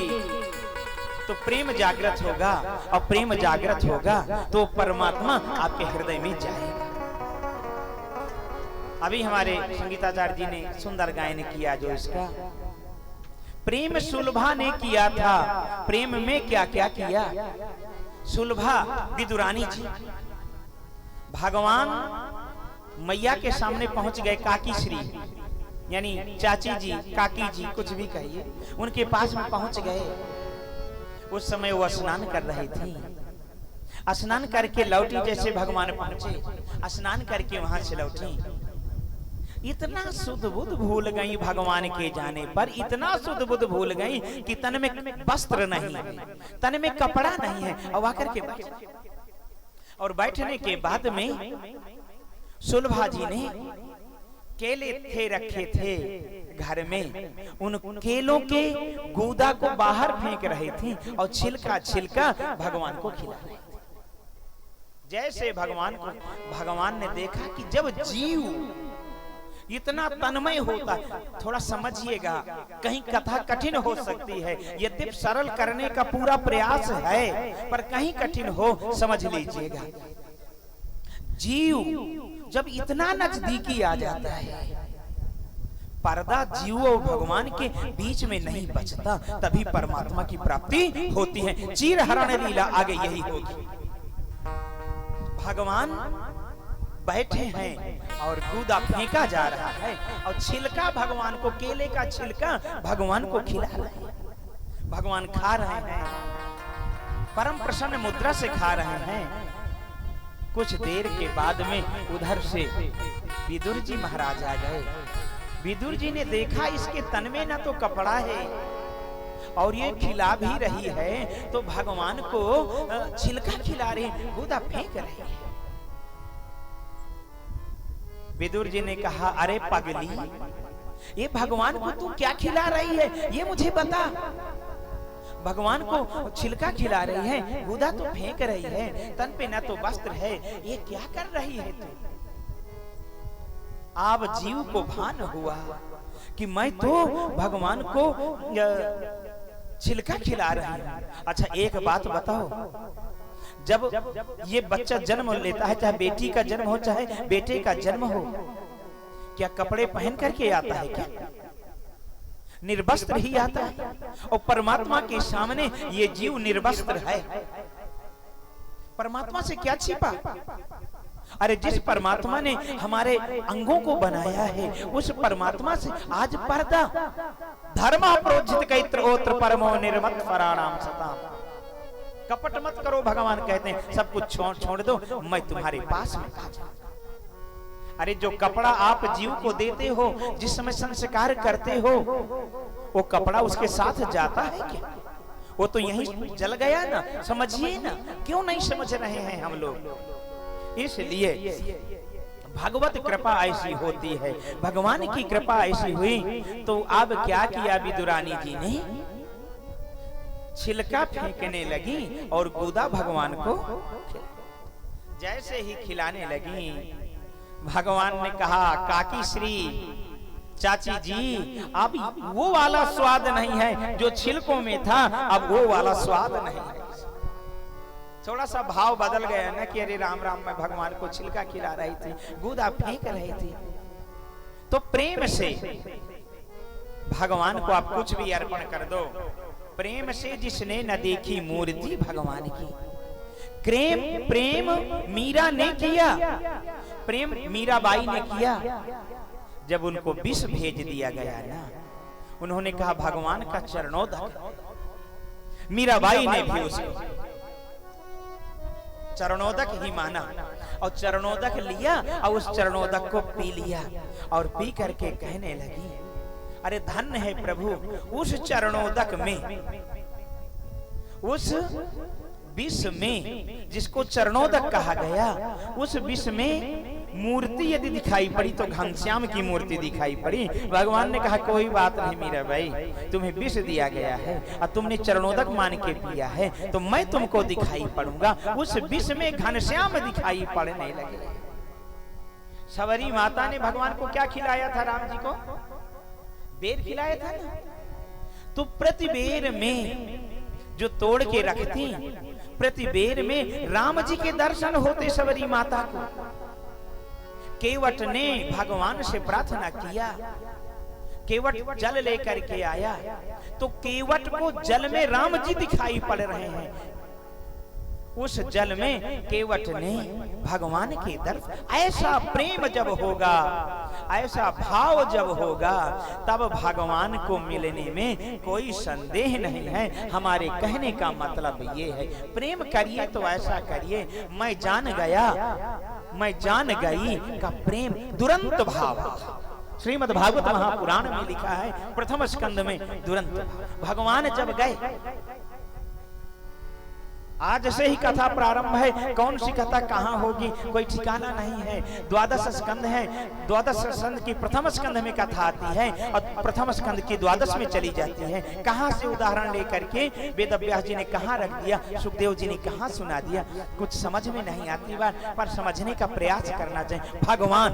तो प्रेम जागृत होगा, और प्रेम जागृत होगा तो परमात्मा आपके हृदय में जाएगा। अभी हमारे संगीताचार्य जी ने सुंदर गायन किया जो इसका प्रेम सुलभा ने किया था। प्रेम में क्या क्या किया। सुलभा विदुरानी जी भगवान मैया के सामने पहुंच गए, काकी श्री यानी चाची जी, काकी जी, कुछ भी कहिए, उनके पास में पहुंच गए। उस समय वो स्नान कर रही थी। स्नान करके लौटी, जैसे भगवान पहुंचे स्नान करके वहां से लौटी। इतना शुद्ध बुद्ध भूल गई भगवान के जाने पर, इतना शुद्ध बुद्ध भूल गई कि तन में वस्त्र नहीं है, तन में कपड़ा नहीं है, और आकर के बैठ। और बैठने के बाद में सुलभा जी ने केले थे रखे थे घर में, उन केलों के गूदा को बाहर फेंक रही थी और छिलका छिलका भगवान को खिला रही थी। जैसे भगवान ने देखा कि जब जीव इतना तन्मय होता है, थोड़ा समझिएगा, कहीं कथा कठिन हो सकती है, यद्यपि सरल करने का पूरा प्रयास है, पर कहीं कठिन हो, समझ लीजिएगा। जीव जब इतना नजदीकी आ जाता है, पर्दा जीव और भगवान के बीच में नहीं बचता, तभी परमात्मा की प्राप्ति होती है। चीर हरण लीला आगे यही होगी। भगवान बैठे हैं और गूदा फेंका जा रहा है, और छिलका भगवान को, केले का छिलका भगवान को खिला रहे हैं। भगवान खा रहे हैं, परम प्रसन्न मुद्रा से खा रहे हैं। कुछ देर के बाद में उधर से विदुर जी महाराज आ गए। विदुर जी ने देखा इसके तन में ना तो कपड़ा है और ये खिला भी रही है, तो भगवान को छिलका खिला रही, गूदा फेंक रही है। विदुर जी ने कहा, अरे पगली, ये भगवान को तू क्या खिला रही है, ये मुझे बता। भगवान को छिलका खिला रही है, गूदा तो फेंक रही है, तन पे न तो वस्त्र है, ये क्या कर रही है तू। आप जीव को भान हुआ कि मैं तो भगवान को छिलका खिला रही हूं। अच्छा, एक बात बताओ, जब ये बच्चा जन्म लेता है, चाहे बेटी का जन्म हो चाहे बेटे का जन्म हो, क्या कपड़े पहन करके आता है क्या? निर्वस्त्र ही आता है। और परमात्मा के सामने ये जीव निर्वस्त्र है। परमात्मा से क्या छिपा? अरे जिस परमात्मा ने हमारे अंगों को बनाया है, उस परमात्मा से आज पर्दा। धर्म प्रोजित कैत्रोत्र परमो निर्मत फराणाम सताम। कपट मत करो, भगवान कहते हैं, सब कुछ छोड़ दो, मैं तुम्हारे पास में आ जाऊं। अरे जो कपड़ा आप जीव को देते हो, जिस समय संस्कार करते हो, वो कपड़ा उसके साथ जाता है क्या? वो तो यहीं जल गया ना। समझिए ना, क्यों नहीं समझ रहे हैं हम लोग। इसलिए भगवत कृपा ऐसी होती है, भगवान की कृपा ऐसी हुई। तो अब क्या किया विदुरानी जी ने, छिलका फेंकने लगी और गुदा भगवान को जैसे ही खिलाने लगी, भगवान ने कहा, काकी श्री चाची जी, अब वो वाला स्वाद नहीं है जो छिलकों में था, अब वो वाला स्वाद नहीं है। थोड़ा सा भाव बदल गया ना कि अरे राम राम, मैं भगवान को छिलका खिला रही थी, गुदा फेंक रही थी। तो प्रेम से भगवान को आप कुछ भी अर्पण कर दो, प्रेम से जिसने न देखी मूर्ति भगवान की। प्रेम मीरा ने किया, प्रेम मीराबाई ने किया। जब उनको विष भेज दिया गया ना, उन्होंने कहा भगवान का चरणोदक, मीराबाई ने भी उसको चरणोदक ही माना और चरणोदक लिया और उस चरणोदक को पी लिया और पी करके कहने लगी, अरे धन्य है प्रभु, उस चरणोदक में, उस विष में जिसको चरणोदक कहा गया, उस विष में मूर्ति यदि दिखाई पड़ी तो घनश्याम की मूर्ति दिखाई पड़ी। भगवान ने कहा कोई बात नहीं मीरा भाई, तुम्हें विष दिया गया है और तुमने चरणोदक मान के पिया है, तो मैं तुमको दिखाई पड़ूंगा। उस विष में घनश्याम दिखाई पड़ने लगे। सवरी माता ने भगवान को क्या खिलाया था? राम जी को बेर खिलाया था ना। तो प्रति बेर में जो तोड़ के रखती, प्रति बेर में राम जी के दर्शन होते सवरी माता को। केवट ने भगवान से प्रार्थना किया, केवट जल लेकर के आया, तो केवट को जल में राम जी दिखाई पड़ रहे हैं। उस जल में केवट ने भगवान के दर्शन। ऐसा प्रेम जब होगा, ऐसा भाव जब होगा, तब भगवान को मिलने में कोई संदेह नहीं है। हमारे कहने का मतलब ये है, प्रेम करिए तो ऐसा करिए, मैं जान गया, मैं जान गई का प्रेम दुरंत भाव। श्रीमद् भागवत महापुराण में लिखा है, प्रथम स्कंद में दुरंत भाव। भगवान जब गए, आज से ही कथा प्रारंभ है, कौन सी कथा कहाँ होगी कोई ठिकाना नहीं है। द्वादश स्कंद है, द्वादश स्कंद की प्रथम स्कंद में कथा आती है और प्रथम स्कंद की द्वादश में चली जाती है। कहाँ से उदाहरण लेकर के वेद व्यास जी ने कहाँ रख दिया, सुखदेव जी ने कहाँ सुना दिया, कुछ समझ में नहीं आती बात, पर समझने का प्रयास करना चाहिए। भगवान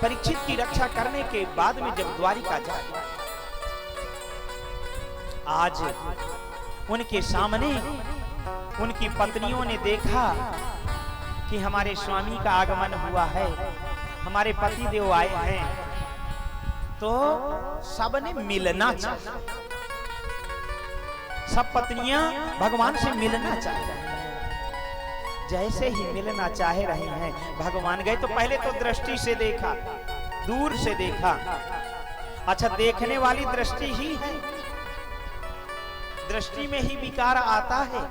परीक्षित की रक्षा करने के बाद में जब द्वारिका जाए, आज उनके सामने उनकी पत्नियों ने देखा कि हमारे स्वामी का आगमन हुआ है, हमारे पति देव आए हैं, तो सबने मिलना चाहिए। सब पत्नियां भगवान से मिलना चाह रही हैं। जैसे ही मिलना चाह रही हैं, भगवान गए तो पहले तो दृष्टि से देखा, दूर से देखा। अच्छा, देखने वाली दृष्टि ही है, दृष्टि में ही विकार आता है,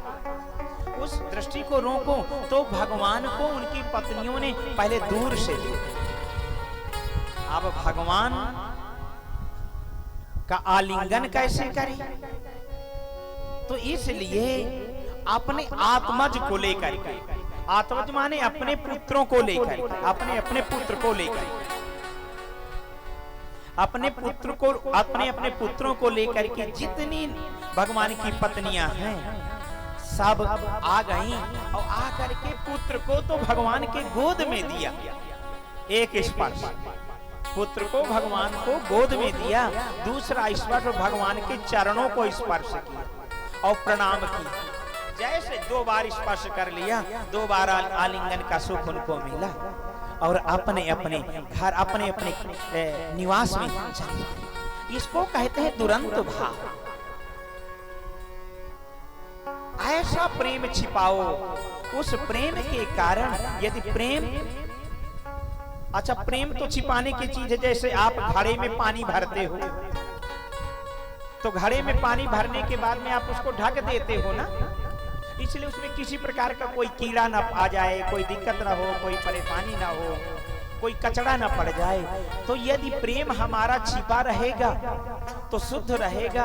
उस दृष्टि को रोको। तो भगवान को उनकी पत्नियों ने पहले दूर से देखा। अब भगवान का आलिंगन कैसे करें? तो इसलिए अपने आत्मज को लेकर के, आत्मज माने अपने पुत्रों को लेकर, अपने पुत्र को लेकर, अपने पुत्रों को लेकर के जितनी भगवान की पत्नियां हैं सब आ गईं और आकर के पुत्र को तो भगवान के गोद में दिया। एक स्पर्श पुत्र को भगवान को गोद में दिया, दूसरा स्पर्श भगवान के चरणों को स्पर्श किया और प्रणाम किया। जैसे 2 बार स्पर्श कर लिया, 2 बार आलिंगन का सुख उनको मिला और अपने अपने घर, अपने अपने निवास में चले गए। इसको कहते हैं दुरंत भाव। ऐसा प्रेम छिपाओ, उस प्रेम के कारण यदि प्रेम, अच्छा प्रेम तो छिपाने की चीज है। जैसे आप घड़े में पानी भरते हो, तो घड़े में पानी भरने के बाद में आप उसको ढक देते हो ना, इसलिए उसमें किसी प्रकार का कोई कीड़ा ना आ जाए, कोई दिक्कत ना हो, कोई परेशानी ना हो। कोई कचड़ा ना पड़ जाए। तो यदि प्रेम हमारा छिपा रहेगा तो शुद्ध रहेगा,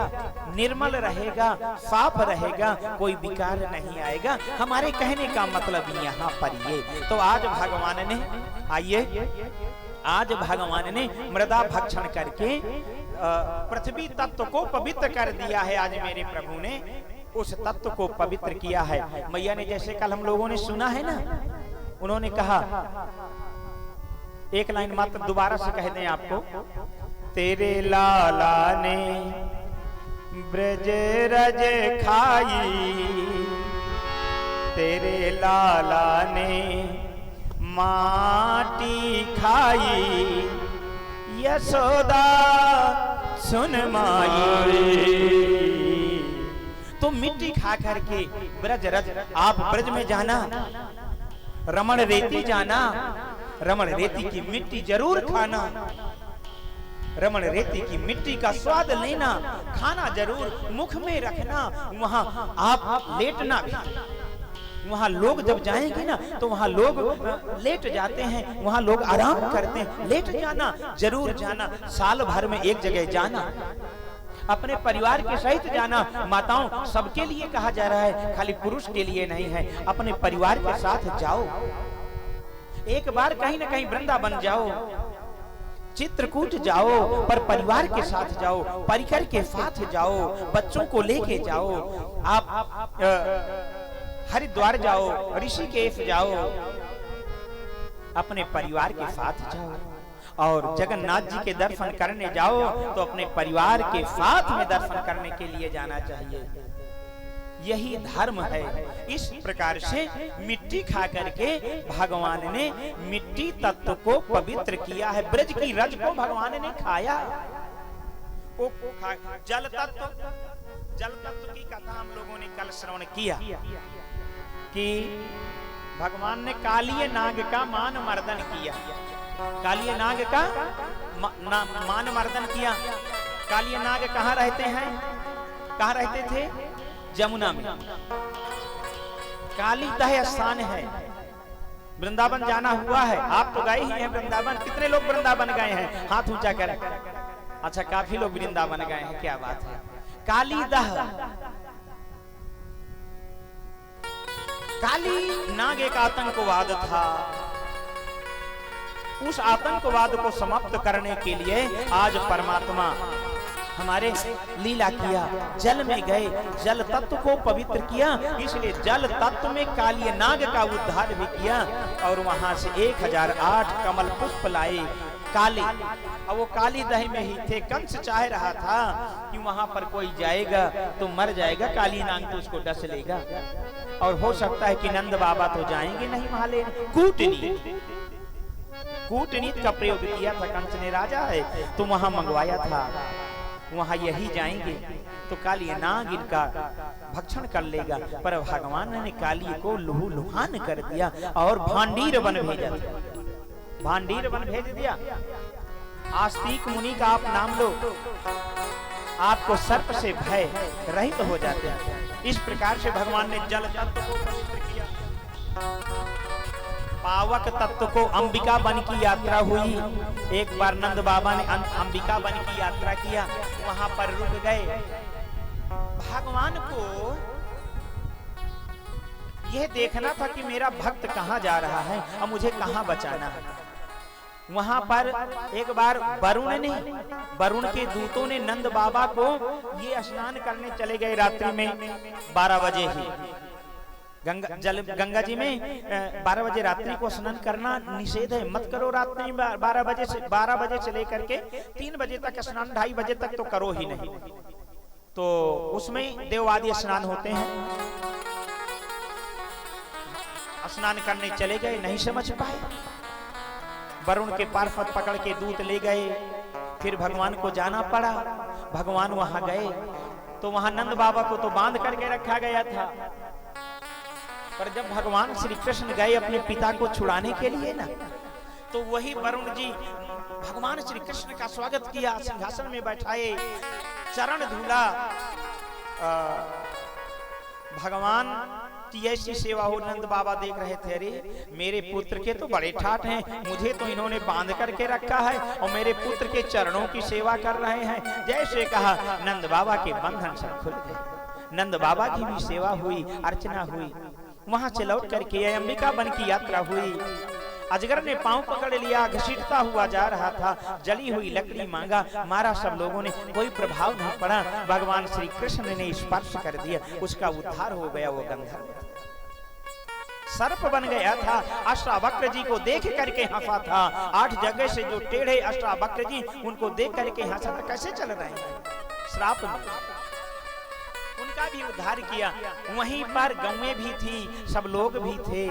निर्मल रहेगा, साफ रहेगा, कोई विकार नहीं आएगा। हमारे कहने का मतलब यहाँ पर ये। तो आज भगवान ने, आइए, आज भगवान ने मृदा भक्षण करके पृथ्वी तत्व को पवित्र कर दिया है। आज मेरे प्रभु ने उस तत्व को पवित्र किया है। मैया ने, जैसे कल हम लोगों ने सुना है ना, उन्होंने कहा, एक लाइन मात्र दोबारा से कह दें आपको, तेरे लाला ने ब्रज रज खाई, तेरे लाला ने माटी खाई, यशोदा सुन माई। तो मिट्टी खा करके ब्रज रज, आप ब्रज में जाना, रमण रेती जाना, रमण रेती की मिट्टी जरूर खाना, रमण रेती की मिट्टी का स्वाद लेना, खाना जरूर, मुख में रखना। वहां आप लेटना भी, वहां लोग जब जाएंगे ना तो वहां लोग लेट जाते हैं, वहां लोग आराम करते हैं, लेट जाना, जरूर जाना। साल भर में एक जगह जाना, अपने परिवार के सहित जाना। माताओं, सबके लिए कहा जा रहा है, खाली पुरुष के लिए नहीं है। अपने परिवार के साथ जाओ, एक बार कहीं ना कहीं वृंदावन जाओ, चित्रकूट जाओ, पर परिवार के साथ जाओ, परिकर के साथ जाओ, बच्चों को लेके जाओ। आप हरिद्वार जाओ, ऋषिकेश जाओ, अपने परिवार के साथ जाओ। और जगन्नाथ जी के दर्शन करने जाओ तो अपने परिवार के साथ में दर्शन करने के लिए जाना चाहिए। यही धर्म है। इस प्रकार से मिट्टी खा करके भगवान ने मिट्टी तत्व को पवित्र किया है। ब्रज की रज को भगवान ने खाया। जल तत्व की कथा हम लोगों ने कल श्रवण किया कि भगवान ने कालिय नाग का मान मर्दन किया। कालिय नाग का मान मर्दन किया। कालिय नाग कहाँ रहते हैं? कहाँ रहते थे? जमुना में। काली दह स्थान है। वृंदावन जाना हुआ है, आप तो गए ही हैं वृंदावन। कितने लोग वृंदावन गए हैं? हाथ ऊंचा करें। अच्छा, काफी लोग वृंदावन गए हैं, क्या बात है। काली दह, काली नाग एक आतंकवाद था। उस आतंकवाद को समाप्त करने के लिए आज परमात्मा हमारे लीला किया, जल में गए, जल तत्व को पवित्र किया। इसलिए जल तत्व में कालिय नाग का उद्धार भी किया और वहां से 1008 कमल पुष्प लाए काले। और वो काली दही में ही थे। कंस चाह रहा था कि वहां पर कोई जाएगा तो मर जाएगा, काली नाग तो उसको डस लेगा। और हो सकता है कि नंद बाबा तो जाएंगे नहीं वहां ले। कूटनीति का प्रयोग किया था कंस ने। राजा है तो वहां मंगवाया था, वहां यही जाएंगे तो काली नाग इनका भक्षण कर लेगा। पर भगवान ने काली को लुहु लुहान कर दिया और भांडीर वन भेजा। भांडीर वन भेज दिया। आस्तिक मुनि का आप नाम लो, आपको सर्प से भय रहित हो जाते हैं। इस प्रकार से भगवान ने जल तत्व को पवित्र किया। पावक तत्व को अंबिका वन की यात्रा हुई। एक बार नंद बाबा ने अंबिका वन की यात्रा किया, वहां पर रुक गए। भगवान को यह देखना था कि मेरा भक्त कहां जा रहा है और मुझे कहां बचाना है। वहां पर एक बार वरुण के दूतों ने नंद बाबा को ये स्नान करने चले गए रात्रि में 12 बजे ही। गंगा जी में 12 बजे रात्रि को स्नान करना निषेध है। मत करो रात्रि में 12 बजे से लेकर के 3 बजे तक स्नान, 2:30 बजे तक तो करो ही नहीं। तो उसमें देववादी स्नान होते हैं। स्नान करने चले गए, नहीं समझ पाए। वरुण के पार्षद पकड़ के दूत ले गए। फिर भगवान को जाना पड़ा। भगवान वहां गए तो वहां नंद बाबा को तो बांध करके रखा गया था। पर जब भगवान श्री कृष्ण गए अपने पिता को छुड़ाने के लिए ना, तो वही वरुण जी भगवान श्री कृष्ण का स्वागत किया, सिंहासन में बैठाए, चरण धूला। भगवान कि ऐसी सेवा हो। नंद बाबा देख रहे थे, अरे मेरे पुत्र के तो बड़े ठाठ हैं, मुझे तो इन्होंने बांध करके रखा है और मेरे पुत्र के चरणों की सेवा कर रहे हैं। जैसे कहा नंद बाबा के बंधन सब खुल गए। नंद बाबा की भी सेवा हुई, अर्चना हुई। वहां से लौट करके अंबिका वन की यात्रा हुई। अजगर ने पांव पकड़ लिया, घसीटता हुआ जा रहा था। जली हुई लकड़ी मांगा, मारा, सब लोगों ने, कोई प्रभाव नहीं पड़ा। भगवान श्री कृष्ण ने स्पर्श कर दिया, उसका उद्धार हो गया। वो गंधर्व सर्प बन गया था। अष्टावक्र जी को देख करके हंसा था। 8 जगह से जो टेढ़े अष्टावक्र जी, उनको देख करके हंसा था। कैसे चल रहे हैं श्राप में, उनका भी उद्धार किया। वहीं पर गौएं भी थी, सब लोग भी थे।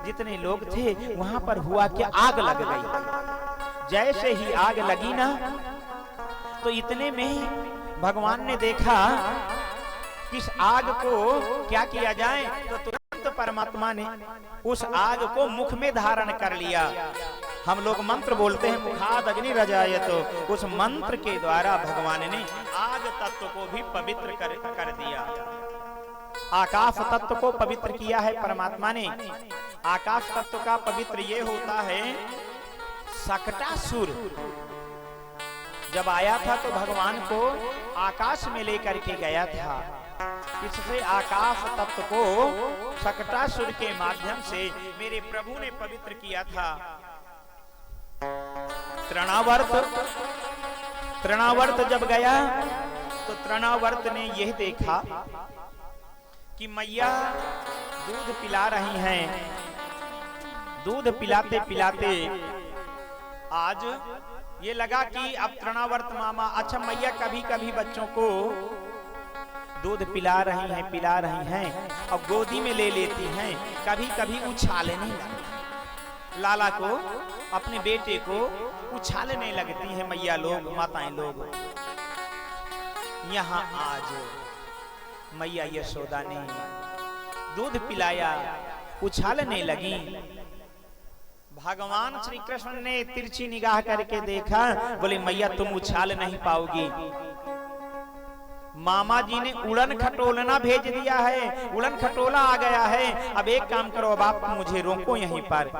जितने लोग थे वहां पर हुआ कि आग लग गई। जैसे ही आग लगी ना, तो इतने में भगवान ने देखा इस आग को क्या किया जाए, तो तुरंत परमात्मा ने उस आग को मुख में धारण कर लिया। हम लोग मंत्र बोलते हैं, मुखाद अग्नि रजायत, तो उस मंत्र के द्वारा भगवान ने आग तत्व को भी पवित्र कर दिया। आकाश तत्व को पवित्र किया है परमात्मा ने। आकाश तत्व का पवित्र ये होता है, शकटासुर जब आया था तो भगवान को आकाश में लेकर के गया था। इससे आकाश तत्व को शकटासुर के माध्यम से मेरे प्रभु ने पवित्र किया था। तृणावर्त जब गया तो तृणावर्त ने यह देखा कि मैया दूध पिला रही हैं। दूध पिलाते पिलाते आज ये लगा कि अब तृणावर्त मामा, अच्छा मैया कभी कभी बच्चों को दूध पिला रही हैं और गोदी में ले लेती हैं, कभी कभी उछालने लगती, लाला को, अपने बेटे को उछालने लगती हैं मैया लोग, माताएं लोग। यहाँ आज मैया यशोदा ने दूध पिलाया, उछालने लगी। भगवान श्री कृष्ण ने तिरछी निगाह करके देखा, बोले मैया तुम उछाल नहीं पाओगी। मामा जी ने उड़न खटोलना भेज दिया है, उड़न खटोला आ गया है। अब एक काम करो, अब आप मुझे रोको यहीं पर।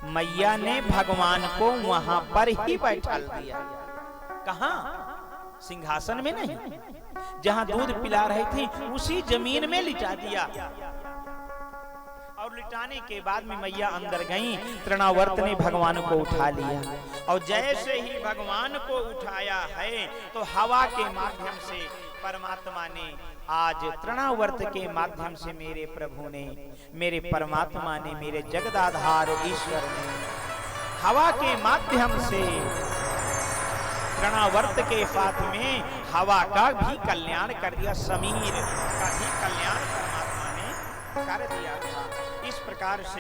मैया ने भगवान को वहां पर ही बैठा दिया। कहां? सिंहासन में नहीं, जहां दूध पिला रही थी उसी जमीन में लिटा दिया। और लिटाने के बाद में मैया अंदर गई। तृणावर्त ने भगवान को उठा लिया और जैसे ही भगवान को उठाया है तो हवा के माध्यम से परमात्मा ने, आज तृणावर्त के माध्यम से मेरे प्रभु ने, मेरे परमात्मा ने, मेरे जगदाधार ईश्वर ने हवा के माध्यम से तृणावर्त के साथ में हवा का भी कल्याण कर दिया, समीर का भी कल्याण परमात्मा ने कर दिया था। इस प्रकार से